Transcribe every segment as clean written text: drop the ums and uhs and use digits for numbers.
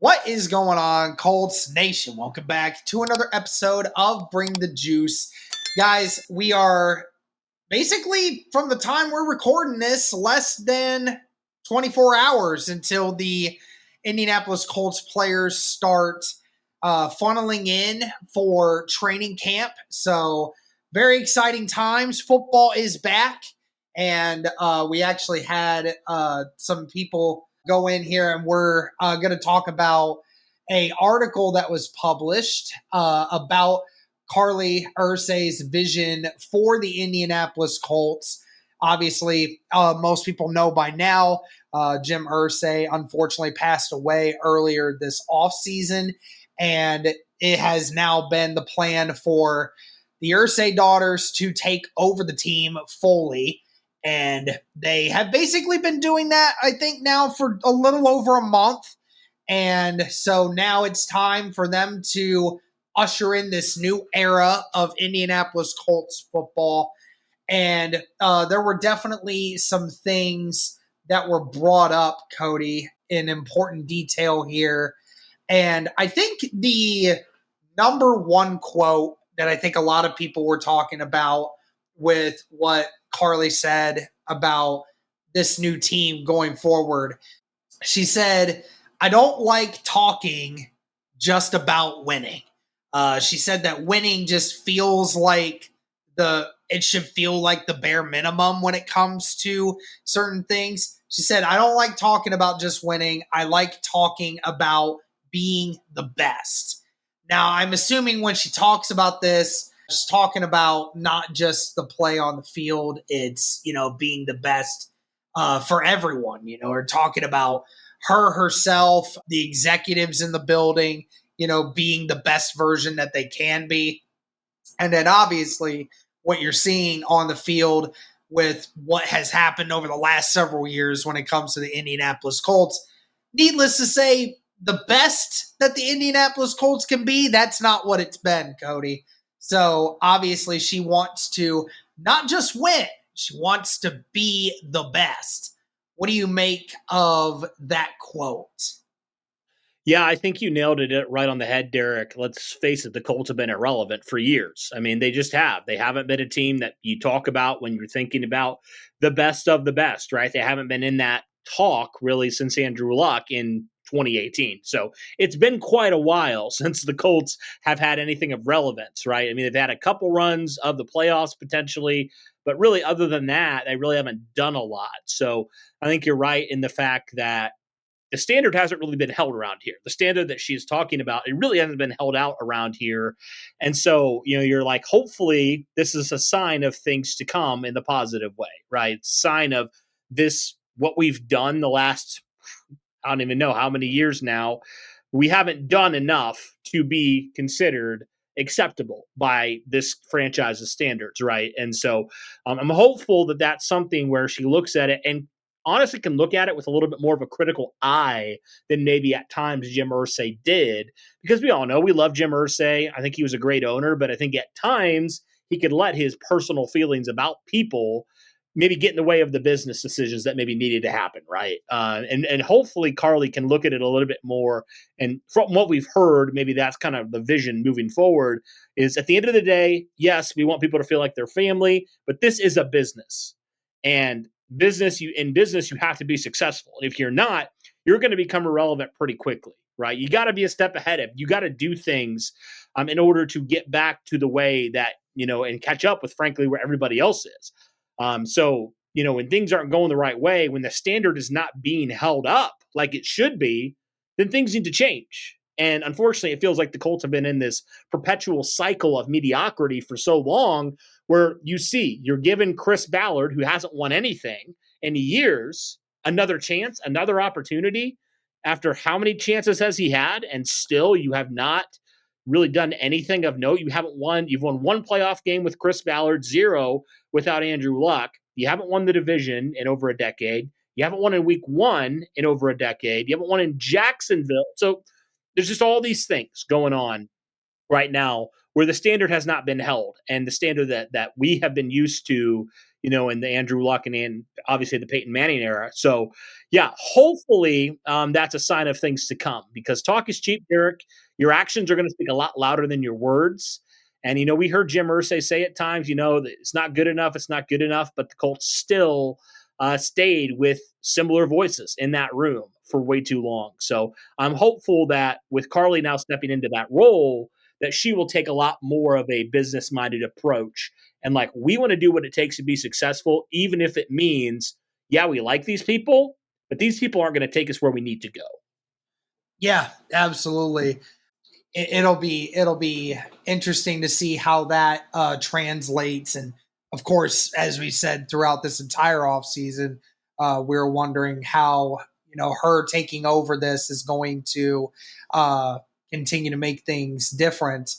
What is going on, Colts Nation? Welcome back to another episode of Bring the Juice. Guys, we are basically, from the time we're recording this, less than 24 hours until the Indianapolis Colts players start funneling in for training camp. So, very exciting times. Football is back, and we actually had some people go in here, and we're going to talk about a article that was published about Carlie Irsay's vision for the Indianapolis Colts. Obviously, most people know by now, Jim Irsay unfortunately passed away earlier this offseason, and it has now been the plan for the Irsay daughters to take over the team fully. And they have basically been doing that, I think, now for a little over a month. And so now it's time for them to usher in this new era of Indianapolis Colts football. And there were definitely some things that were brought up, Cody, in important detail here. And I think the number one quote that I think a lot of people were talking about with what Carlie said about this new team going forward. She said, "I don't like talking just about winning." She said that winning just feels like it should feel like the bare minimum when it comes to certain things. She said, "I don't like talking about just winning. I like talking about being the best." Now, I'm assuming when she talks about this, she's talking about not just the play on the field. It's, being the best for everyone, or talking about her herself, the executives in the building, being the best version that they can be. And then obviously what you're seeing on the field with what has happened over the last several years when it comes to the Indianapolis Colts. Needless to say, the best that the Indianapolis Colts can be, that's not what it's been, Cody. So obviously she wants to not just win, she wants to be the best. What do you make of that quote? Yeah, I think you nailed it right on the head, Derek. Let's face it, the Colts have been irrelevant for years. I mean, they just have. They haven't been a team that you talk about when you're thinking about the best of the best, right? They haven't been in that talk really since Andrew Luck in 2018. So it's been quite a while since the Colts have had anything of relevance, right? I mean, they've had a couple runs of the playoffs potentially, but really other than that, they really haven't done a lot. So I think you're right in the fact that the standard hasn't really been held around here. The standard that she's talking about, it really hasn't been held out around here. And so, you're like, hopefully this is a sign of things to come in the positive way, right? Sign of this, what we've done the last, I don't even know how many years now, we haven't done enough to be considered acceptable by this franchise's standards, right? And so I'm hopeful that that's something where she looks at it and honestly can look at it with a little bit more of a critical eye than maybe at times Jim Irsay did, because we all know we love Jim Irsay. I think he was a great owner, but I think at times he could let his personal feelings about people maybe get in the way of the business decisions that maybe needed to happen, right? And hopefully Carlie can look at it a little bit more. And from what we've heard, maybe that's kind of the vision moving forward is at the end of the day, yes, we want people to feel like they're family, but this is a business. And in business, you have to be successful. And if you're not, you're going to become irrelevant pretty quickly, right? You got to be a step ahead of, you got to do things in order to get back to the way that, and catch up with, frankly, where everybody else is. So, when things aren't going the right way, when the standard is not being held up like it should be, then things need to change. And unfortunately, it feels like the Colts have been in this perpetual cycle of mediocrity for so long where you're giving Chris Ballard, who hasn't won anything in years, another chance, another opportunity after how many chances has he had? And still you have not really done anything of note. You've won one playoff game with Chris Ballard, 0 without Andrew Luck. You haven't won the division in over a decade. You haven't won in week 1 in over a decade. You haven't won in Jacksonville. So there's just all these things going on right now where the standard has not been held, and the standard that we have been used to, in the Andrew Luck and obviously the Peyton Manning era. So Yeah, hopefully that's a sign of things to come because talk is cheap, Derek. Your actions are going to speak a lot louder than your words. And, we heard Jim Irsay say at times, that it's not good enough. It's not good enough. But the Colts still stayed with similar voices in that room for way too long. So I'm hopeful that with Carlie now stepping into that role, that she will take a lot more of a business minded approach. And like, we want to do what it takes to be successful, even if it means, yeah, we like these people, but these people aren't going to take us where we need to go. Yeah, absolutely. It'll be interesting to see how that translates. And of course, as we said throughout this entire offseason, we're wondering how her taking over this is going to continue to make things different.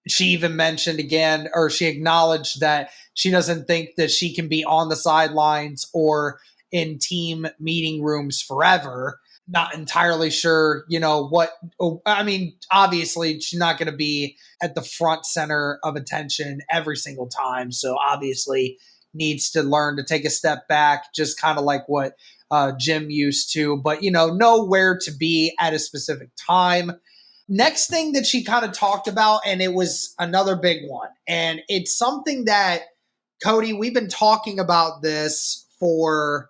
She even mentioned again, or she acknowledged that she doesn't think that she can be on the sidelines or in team meeting rooms forever. Not entirely sure, what. I mean, obviously, she's not going to be at the front center of attention every single time. So obviously, needs to learn to take a step back, just kind of like what Jim used to, but know where to be at a specific time. Next thing that she kind of talked about, and it was another big one, and it's something that, Cody, we've been talking about this for,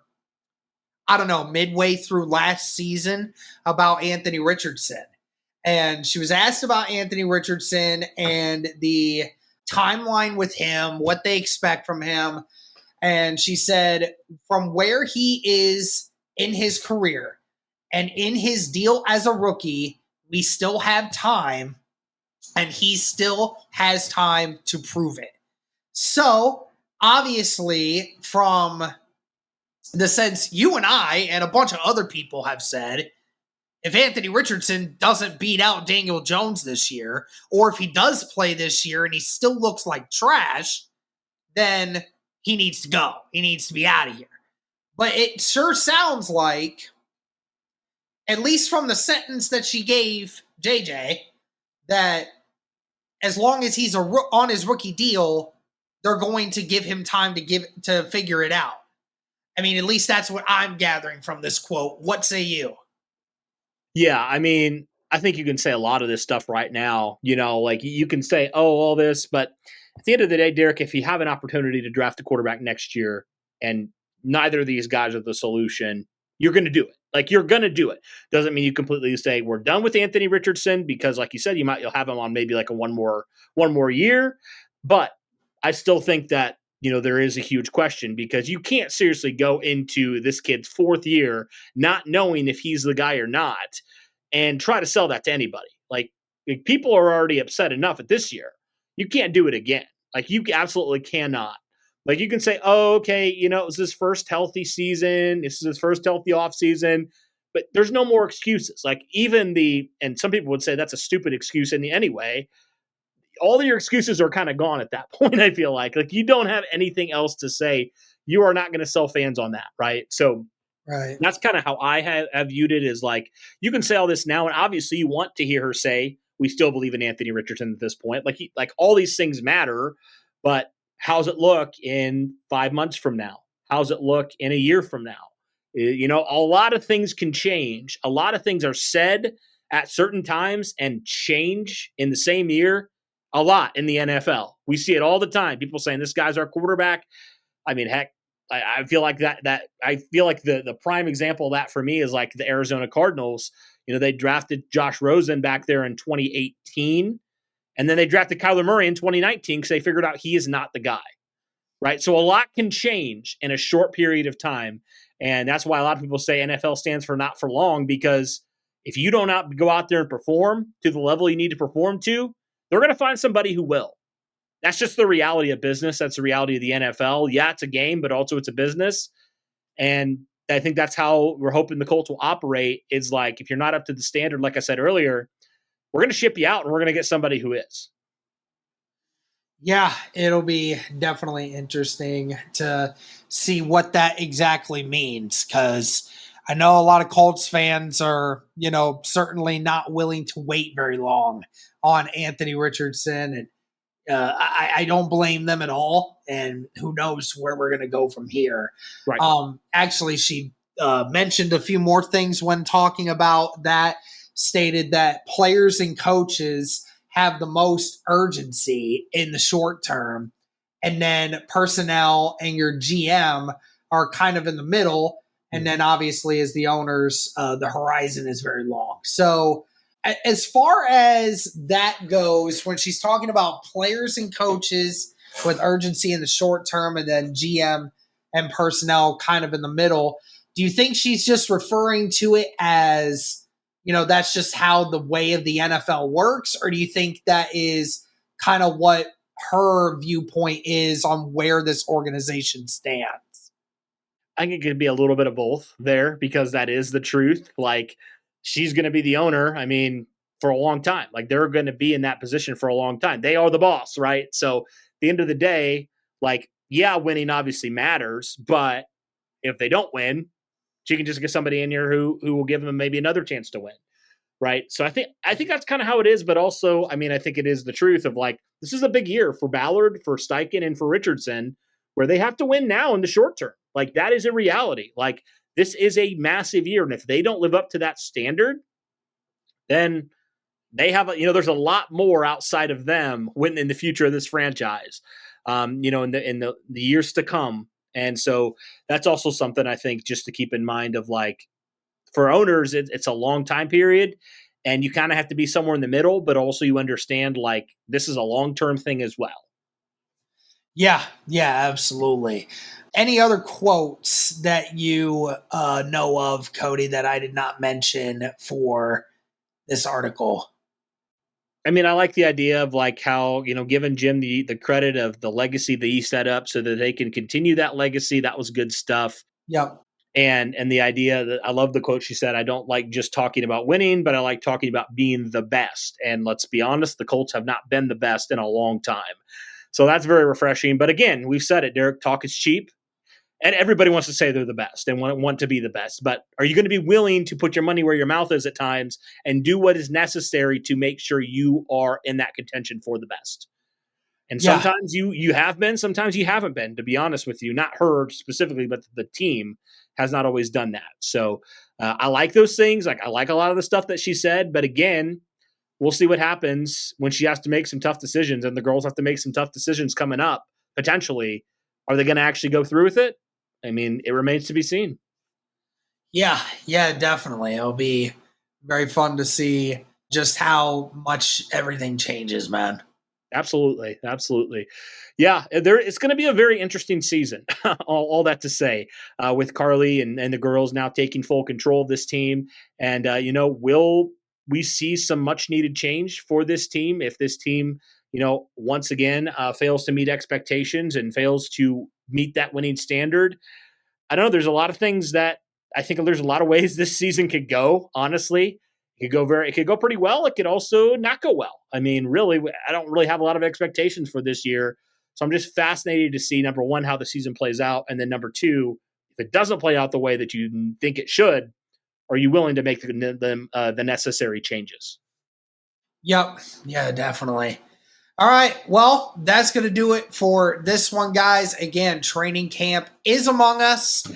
I don't know, midway through last season about Anthony Richardson. And she was asked about Anthony Richardson and the timeline with him, what they expect from him. And she said, from where he is in his career and in his deal as a rookie, we still have time, and he still has time to prove it. So, obviously, from the sense you and I and a bunch of other people have said, if Anthony Richardson doesn't beat out Daniel Jones this year, or if he does play this year and he still looks like trash, then he needs to go. He needs to be out of here. But it sure sounds like, at least from the sentence that she gave JJ, that as long as he's on his rookie deal, they're going to give him time to figure it out. I mean, at least that's what I'm gathering from this quote. What say you? Yeah, I mean, I think you can say a lot of this stuff right now. Like you can say, oh, all this, but at the end of the day, Derek, if you have an opportunity to draft a quarterback next year and neither of these guys are the solution, you're going to do it. Like you're going to do it. Doesn't mean you completely say we're done with Anthony Richardson because, like you said, you'll have him on maybe like a one more year. But I still think that there is a huge question because you can't seriously go into this kid's fourth year not knowing if he's the guy or not and try to sell that to anybody. Like people are already upset enough at this year. You can't do it again. Like you absolutely cannot. Like you can say, oh, okay, it was his first healthy season. This is his first healthy off season, but there's no more excuses. Like and some people would say that's a stupid excuse anyway. All of your excuses are kind of gone at that point. I feel like you don't have anything else to say. You are not going to sell fans on that. Right. So right. That's kind of how I have viewed it is like, you can say all this now. And obviously you want to hear her say, we still believe in Anthony Richardson at this point. Like all these things matter, but how's it look in 5 months from now? How's it look in a year from now? A lot of things can change. A lot of things are said at certain times and change in the same year a lot in the NFL. We see it all the time. People saying this guy's our quarterback. I mean, heck, I feel like I feel like the prime example of that for me is like the Arizona Cardinals. They drafted Josh Rosen back there in 2018, and then they drafted Kyler Murray in 2019 because they figured out he is not the guy, right? So a lot can change in a short period of time, and that's why a lot of people say NFL stands for not for long, because if you don't go out there and perform to the level you need to perform to, they're going to find somebody who will. That's just the reality of business. That's the reality of the NFL. Yeah, it's a game, but also it's a business. And I think that's how we're hoping the Colts will operate is like, if you're not up to the standard, like I said earlier, we're going to ship you out and we're going to get somebody who is. Yeah, it'll be definitely interesting to see what that exactly means, because I know a lot of Colts fans are, certainly not willing to wait very long on Anthony Richardson. And I don't blame them at all. And who knows where we're going to go from here. Right. Actually, she mentioned a few more things when talking about that, stated that players and coaches have the most urgency in the short term, and then personnel and your GM are kind of in the middle. And then obviously, as the owners, the horizon is very long. So, as far as that goes, when she's talking about players and coaches with urgency in the short term, and then GM and personnel kind of in the middle, do you think she's just referring to it as, that's just how the way of the NFL works? Or do you think that is kind of what her viewpoint is on where this organization stands? I think it could be a little bit of both there, because that is the truth. Like, she's going to be the owner, I mean, for a long time. Like, they're going to be in that position for a long time. They are the boss, right? So at the end of the day, like, yeah, winning obviously matters, but if they don't win, she can just get somebody in here who will give them maybe another chance to win. Right. So I think that's kind of how it is. But also, I mean, I think it is the truth of, like, this is a big year for Ballard, for Steichen, and for Richardson, where they have to win now in the short term. Like, that is a reality. Like, this is a massive year. And if they don't live up to that standard, then they have, there's a lot more outside of them winning in the future of this franchise, in the years to come. And so that's also something I think just to keep in mind of, like, for owners, it's a long time period, and you kind of have to be somewhere in the middle, but also you understand, like, this is a long-term thing as well. Yeah, absolutely. Any other quotes that you know of, Cody, that I did not mention for this article? I mean, I like the idea of, like, how, giving Jim the credit of the legacy that he set up so that they can continue that legacy. That was good stuff. Yep. And the idea that, I love the quote she said, I don't like just talking about winning, but I like talking about being the best. And let's be honest, the Colts have not been the best in a long time. So that's very refreshing. But again, we've said it, Derek, talk is cheap. And everybody wants to say they're the best and want to be the best. But are you going to be willing to put your money where your mouth is at times and do what is necessary to make sure you are in that contention for the best? And sometimes you have been, sometimes you haven't been, to be honest with you. Not her specifically, but the team has not always done that. So I like those things. Like, I like a lot of the stuff that she said. But again, we'll see what happens when she has to make some tough decisions, and the girls have to make some tough decisions coming up, potentially. Are they going to actually go through with it? I mean, it remains to be seen. Yeah, definitely. It'll be very fun to see just how much everything changes, man. Absolutely. Yeah, it's going to be a very interesting season. all that to say, with Carlie and the girls now taking full control of this team. And, will we see some much needed change for this team if this team, once again, fails to meet expectations and fails to meet that winning standard? I don't know. There's a lot of things that I think there's a lot of ways this season could go, honestly. It could go pretty well. It could also not go well. I mean, really, I don't really have a lot of expectations for this year. So I'm just fascinated to see, number one, how the season plays out. And then number two, if it doesn't play out the way that you think it should, are you willing to make the necessary changes? Yep. Yeah, definitely. All right. Well, that's going to do it for this one, guys. Again, training camp is among us.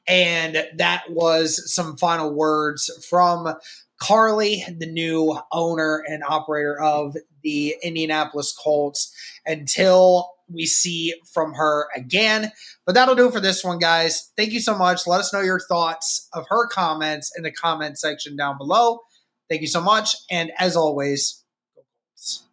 And that was some final words from Carlie, the new owner and operator of the Indianapolis Colts, until we see from her again. But that'll do it for this one, guys. Thank you so much. Let us know your thoughts of her comments in the comment section down below. Thank you so much. And as always, go Colts.